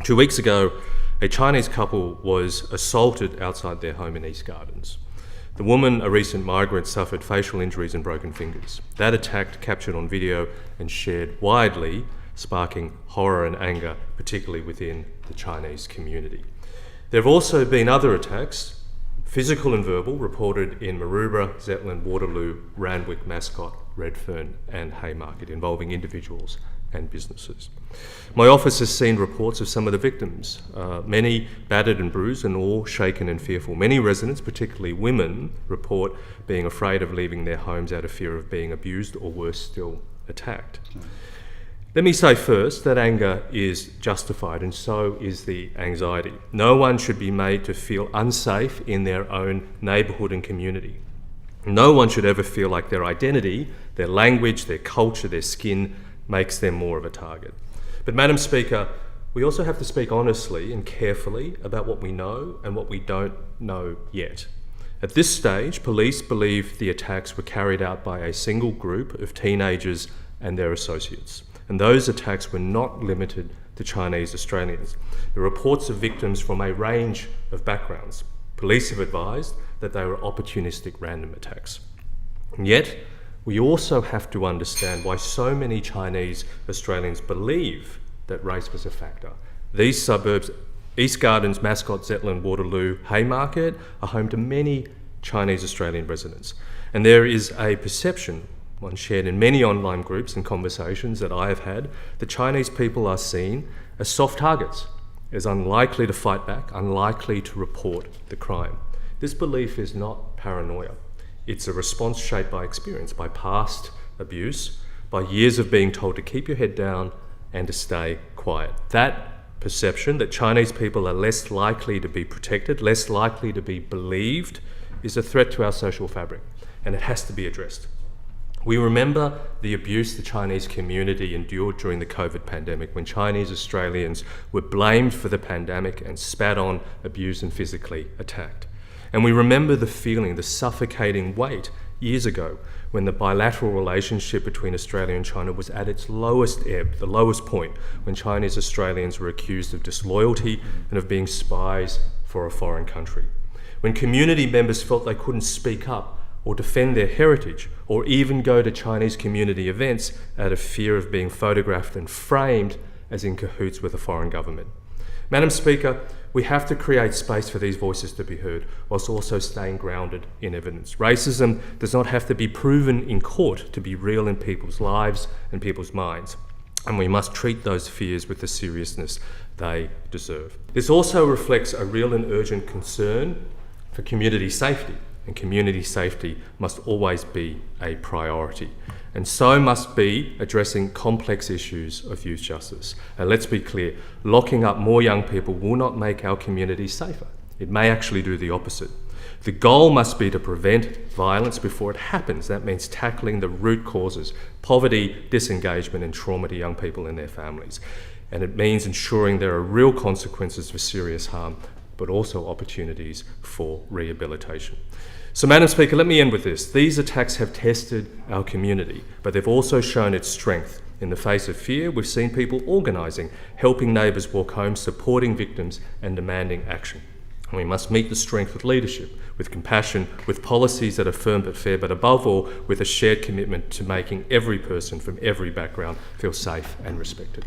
2 weeks ago, a Chinese couple was assaulted outside their home in East Gardens. The woman, a recent migrant, suffered facial injuries and broken fingers. That attack captured on video and shared widely, sparking horror and anger, particularly within the Chinese community. There have also been other attacks, physical and verbal, reported in Maroubra, Zetland, Waterloo, Randwick, Mascot, Redfern and Haymarket, involving individuals and businesses. My office has seen reports of some of the victims, many battered and bruised and all shaken and fearful. Many residents, particularly women, report being afraid of leaving their homes out of fear of being abused or, worse still, attacked. Let me say first that anger is justified, and so is the anxiety. No one should be made to feel unsafe in their own neighbourhood and community. No one should ever feel like their identity, their language, their culture, their skin makes them more of a target. But Madam Speaker, we also have to speak honestly and carefully about what we know and what we don't know yet. At this stage, police believe the attacks were carried out by a single group of teenagers and their associates. And those attacks were not limited to Chinese Australians. There are reports of victims from a range of backgrounds. Police have advised that they were opportunistic random attacks. And yet, we also have to understand why so many Chinese Australians believe that race was a factor. These suburbs, East Gardens, Mascot, Zetland, Waterloo, Haymarket, are home to many Chinese Australian residents. And there is a perception, one shared in many online groups and conversations that I have had, that Chinese people are seen as soft targets, as unlikely to fight back, unlikely to report the crime. This belief is not paranoia. It's a response shaped by experience, by past abuse, by years of being told to keep your head down and to stay quiet. That perception that Chinese people are less likely to be protected, less likely to be believed, is a threat to our social fabric, and it has to be addressed. We remember the abuse the Chinese community endured during the COVID pandemic, when Chinese Australians were blamed for the pandemic and spat on, abused and physically attacked. And we remember the feeling, the suffocating weight years ago when the bilateral relationship between Australia and China was at its lowest ebb, the lowest point, when Chinese Australians were accused of disloyalty and of being spies for a foreign country. When community members felt they couldn't speak up or defend their heritage or even go to Chinese community events out of fear of being photographed and framed as in cahoots with a foreign government. Madam Speaker, we have to create space for these voices to be heard, whilst also staying grounded in evidence. Racism does not have to be proven in court to be real in people's lives and people's minds, and we must treat those fears with the seriousness they deserve. This also reflects a real and urgent concern for community safety, and community safety must always be a priority. And so must be addressing complex issues of youth justice. And let's be clear, locking up more young people will not make our communities safer. It may actually do the opposite. The goal must be to prevent violence before it happens. That means tackling the root causes, poverty, disengagement and trauma to young people and their families. And it means ensuring there are real consequences for serious harm, but also opportunities for rehabilitation. So, Madam Speaker, let me end with this. These attacks have tested our community, but they've also shown its strength. In the face of fear, we've seen people organising, helping neighbours walk home, supporting victims and demanding action. And we must meet the strength with leadership, with compassion, with policies that are firm but fair, but above all, with a shared commitment to making every person from every background feel safe and respected.